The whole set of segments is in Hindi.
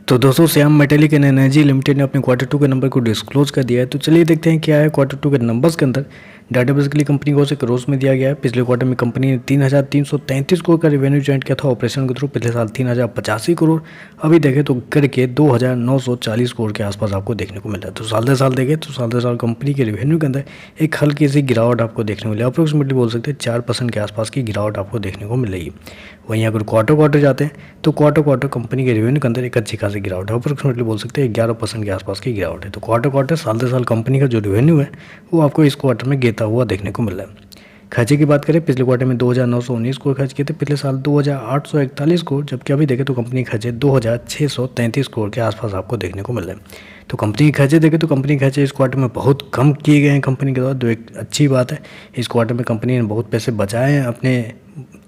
तो दोस्तों Shyam metallic and energy limited ने अपने क्वार्टर 2 के नंबर को डिस्क्लोज कर दिया है। तो चलिए देखते हैं क्या है क्वार्टर 2 के नंबर्स के अंदर। डाटा बेसिकली कंपनी को करोड़ में दिया गया है। पिछले क्वार्टर में कंपनी ने 3,333 करोड़ का रेवेन्यू जनरेट किया था ऑपरेशन के थ्रू। पिछले साल 3,085 करोड़, अभी देखें तो करके 2,940 करोड़ के आसपास आपको देखने को मिल रहा है। तो साल दर साल देखें तो साल दर साल कंपनी के रेवेन्यू के अंदर एक हल्की सी गिरावट आपको देखने को मिली। अप्रोक्सीमेटली बोल सकते हैं 4% के आसपास की गिरावट आपको देखने को मिल रही है। वहीं अगर क्वार्टर जाते हैं तो क्वार्टर कंपनी के रेवेन्यू के अंदर एक अच्छी खासी गिरावट है। अप्रोक्सीमेटली बोल सकते हैं 11% के आसपास की गिरावट है। तो क्वार्टर साल दर साल कंपनी का जो रेवेन्यू है वो आपको इस क्वार्टर में गिरता हुआ देखने को मिल रहा है। खर्चे की बात करें, पिछले क्वार्टर में 2,919 करोड़ खर्च किए थे, पिछले साल 2,841 करोड़, जबकि अभी देखें तो कंपनी खर्चे 2,633 करोड़ के आसपास आपको देखने को मिल रहे हैं। तो कंपनी के खर्चे देखें तो कंपनी के खर्चे इस क्वार्टर में बहुत कम किए गए हैं कंपनी के द्वारा, जो एक अच्छी बात है। इस क्वार्टर में कंपनी ने बहुत पैसे बचाए हैं अपने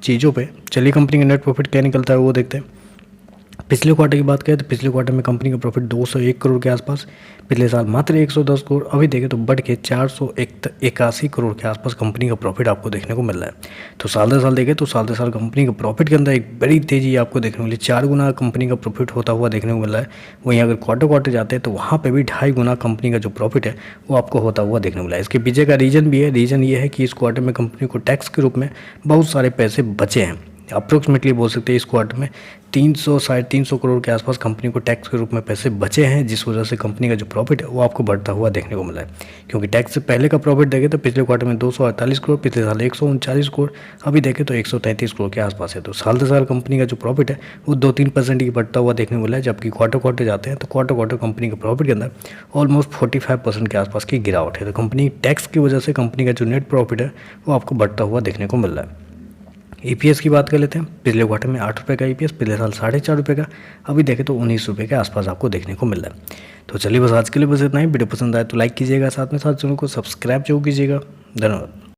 चीज़ों पे। चलिए कंपनी का नेट प्रॉफिट क्या निकलता है वो देखते हैं। पिछले क्वार्टर की बात करें तो पिछले क्वार्टर में कंपनी का प्रॉफिट 201 करोड़ के आसपास, पिछले साल मात्र 110 करोड़, अभी देखें तो बढ़ के 481 करोड़ के आसपास कंपनी का प्रॉफिट आपको देखने को मिल रहा है। तो साल दर साल देखें तो साल दर साल कंपनी का प्रॉफिट के अंदर एक बड़ी तेज़ी आपको देखने को मिली। 4 गुना कंपनी का प्रॉफिट होता हुआ देखने को मिल रहा है। वहीं अगर क्वार्टर जाते हैं तो वहाँ पर भी 2.5 गुना कंपनी का जो प्रॉफिट है वो आपको होता हुआ देखने को मिला है। इसके पीछे का रीज़न भी है। रीज़न ये है कि इस क्वार्टर में कंपनी को टैक्स के रूप में बहुत सारे पैसे बचे हैं। अप्रोक्सीमेटली बोल सकते हैं इस क्वार्टर में 300-350 करोड़ के आसपास कंपनी को टैक्स के रूप में पैसे बचे हैं, जिस वजह से कंपनी का जो प्रॉफिट है वो आपको बढ़ता हुआ देखने को मिला है। क्योंकि टैक्स से पहले का प्रॉफिट देखें तो पिछले क्वार्टर में 248 करोड़, पिछले साल 139 करोड़, अभी देखें तो 133 करोड़ के आसपास है। तो साल दर साल कंपनी का जो प्रॉफिट है वो 2-3% की बढ़ता हुआ देखने को मिला है। जबकि क्वार्टर जाते हैं तो क्वार्टर कंपनी के प्रॉफिट के अंदर ऑलमोस्ट 45% के आसपास की गिरावट है। तो कंपनी टैक्स की वजह से कंपनी का जो नेट प्रॉफिट है वो आपको बढ़ता हुआ देखने को मिल रहा है। ईपीएस की बात कर लेते हैं। पिछले क्वार्टर में 8 रुपये का ईपीएस, पिछले साल 4.5 रुपये का, अभी देखें तो 19 रुपये के आसपास आपको देखने को मिल रहा है। तो चलिए बस आज के लिए बस इतना ही। वीडियो पसंद आए तो लाइक कीजिएगा, साथ में साथ चैनल को सब्सक्राइब जरूर कीजिएगा। धन्यवाद।